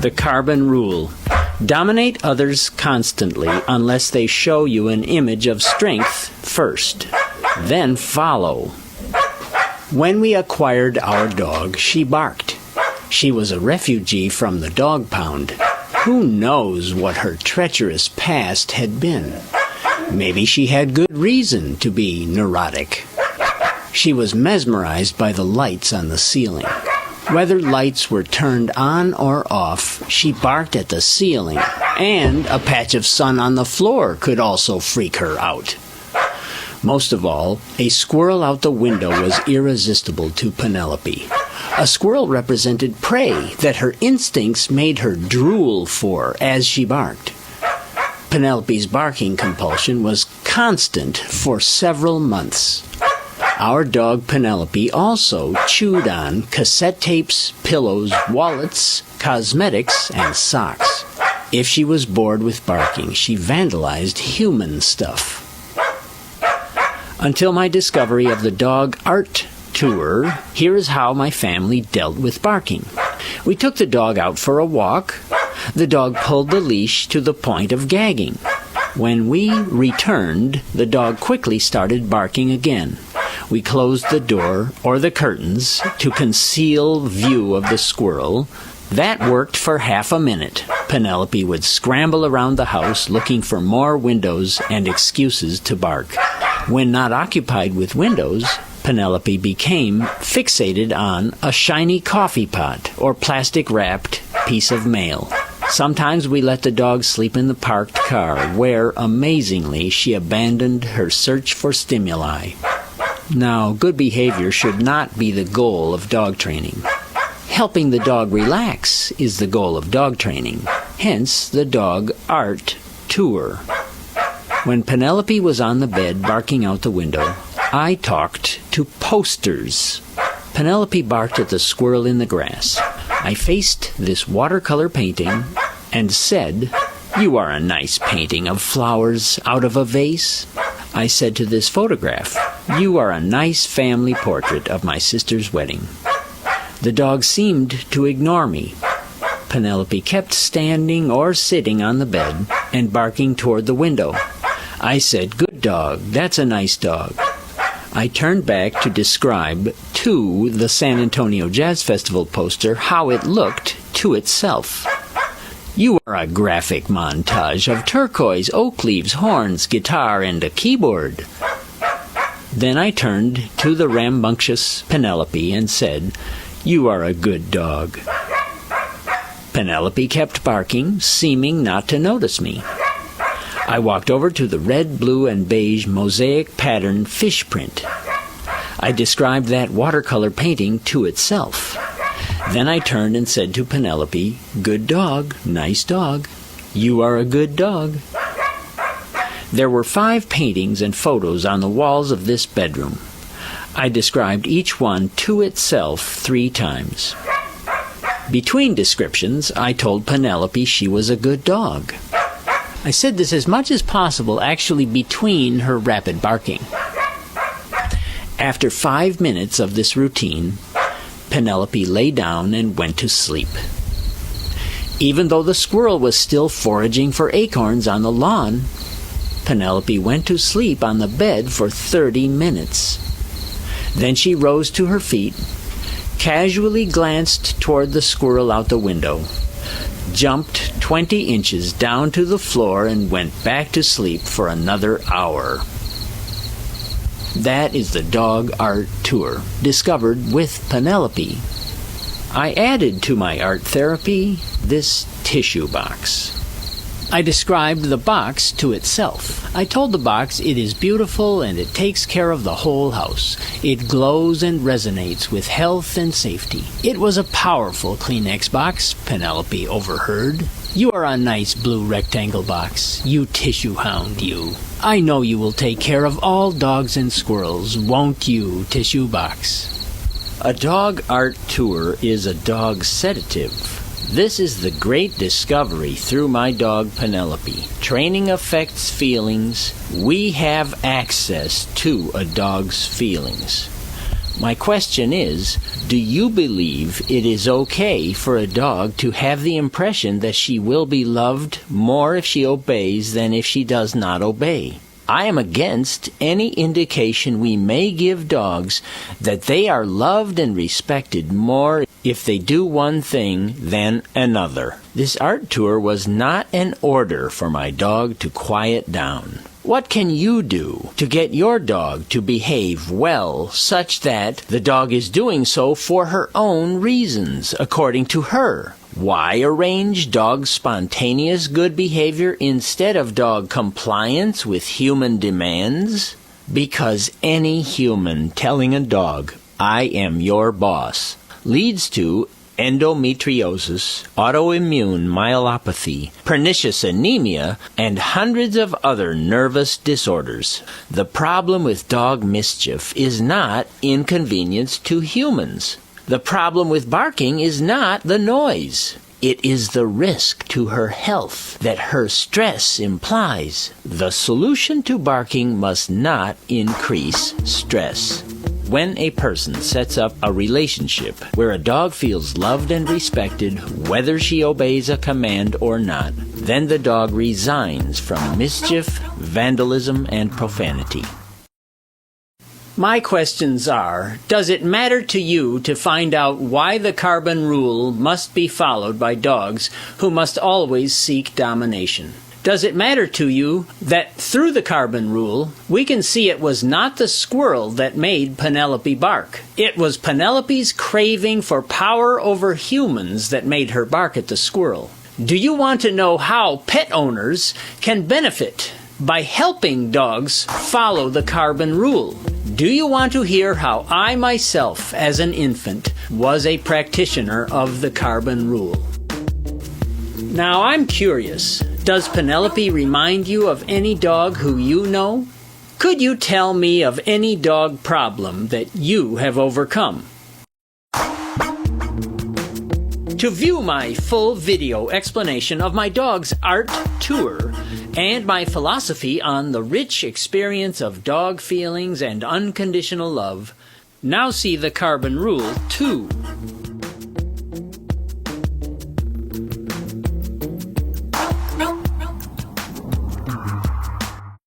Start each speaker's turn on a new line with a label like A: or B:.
A: The carbon rule. Dominate others constantly unless they show you an image of strength first. Then follow. When we acquired our dog, she barked. She was a refugee from the dog pound. Who knows what her treacherous past had been? Maybe she had good reason to be neurotic. She was mesmerized by the lights on the ceiling. Whether lights were turned on or off, she barked at the ceiling, and a patch of sun on the floor could also freak her out. Most of all, a squirrel out the window was irresistible to Penelope. A squirrel represented prey that her instincts made her drool for as she barked. Penelope's barking compulsion was constant for several months. Our dog Penelope also chewed on cassette tapes, pillows, wallets, cosmetics, and socks. If she was bored with barking, she vandalized human stuff. Until my discovery of the dog art tour, here is how my family dealt with barking. We took the dog out for a walk. The dog pulled the leash to the point of gagging. When we returned, the dog quickly started barking again. We closed the door or the curtains to conceal view of the squirrel. That worked for half a minute. Penelope would scramble around the house looking for more windows and excuses to bark. When not occupied with windows, Penelope became fixated on a shiny coffee pot or plastic-wrapped piece of mail. Sometimes we let the dog sleep in the parked car, where, amazingly, she abandoned her search for stimuli. Now, good behavior should not be the goal of dog training. Helping the dog relax is the goal of dog training, hence the dog art tour. When Penelope was on the bed barking out the window, I talked to posters. Penelope barked at the squirrel in the grass. I faced this watercolor painting and said, "You are a nice painting of flowers out of a vase." I said to this photograph, "You are a nice family portrait of my sister's wedding." The dog seemed to ignore me. Penelope kept standing or sitting on the bed and barking toward the window. I said, "Good dog, that's a nice dog." I turned back to describe to the San Antonio Jazz Festival poster how it looked to itself. "You are a graphic montage of turquoise, oak leaves, horns, guitar, and a keyboard." Then I turned to the rambunctious Penelope and said, "You are a good dog." Penelope kept barking, seeming not to notice me. I walked over to the red, blue, and beige mosaic pattern fish print. I described that watercolor painting to itself. Then I turned and said to Penelope, "Good dog, nice dog. You are a good dog." There were 5 paintings and photos on the walls of this bedroom. I described each one to itself 3 times. Between descriptions, I told Penelope she was a good dog. I said this as much as possible actually between her rapid barking. After 5 minutes of this routine, Penelope lay down and went to sleep. Even though the squirrel was still foraging for acorns on the lawn, Penelope went to sleep on the bed for 30 minutes. Then she rose to her feet, casually glanced toward the squirrel out the window, jumped 20 inches down to the floor, and went back to sleep for another hour. That is the dog art tour, discovered with Penelope. I added to my art therapy this tissue box. I described the box to itself. I told the box it is beautiful and it takes care of the whole house. It glows and resonates with health and safety. It was a powerful Kleenex box, Penelope overheard. "You are a nice blue rectangle box, you tissue hound, you. I know you will take care of all dogs and squirrels, won't you, tissue box?" A dog art tour is a dog sedative. This is the great discovery through my dog Penelope. Training affects feelings. We have access to a dog's feelings. My question is, do you believe it is okay for a dog to have the impression that she will be loved more if she obeys than if she does not obey? I am against any indication we may give dogs that they are loved and respected more if they do one thing than another. This art tour was not an order for my dog to quiet down. What can you do to get your dog to behave well such that the dog is doing so for her own reasons, according to her? Why arrange dog spontaneous good behavior instead of dog compliance with human demands? Because any human telling a dog, "I am your boss," leads to endometriosis, autoimmune myelopathy, pernicious anemia, and hundreds of other nervous disorders. The problem with dog mischief is not inconvenience to humans. The problem with barking is not the noise. It is the risk to her health that her stress implies. The solution to barking must not increase stress. When a person sets up a relationship where a dog feels loved and respected, whether she obeys a command or not, then the dog resigns from mischief, vandalism, and profanity. My questions are, does it matter to you to find out why the carbon rule must be followed by dogs who must always seek domination? Does it matter to you that through the carbon rule, we can see it was not the squirrel that made Penelope bark? It was Penelope's craving for power over humans that made her bark at the squirrel. Do you want to know how pet owners can benefit by helping dogs follow the carbon rule? Do you want to hear how I myself, as an infant, was a practitioner of the carbon rule? Now I'm curious, does Penelope remind you of any dog who you know? Could you tell me of any dog problem that you have overcome? To view my full video explanation of my dog's art tour and my philosophy on the rich experience of dog feelings and unconditional love, now see the Carbon Rule 2.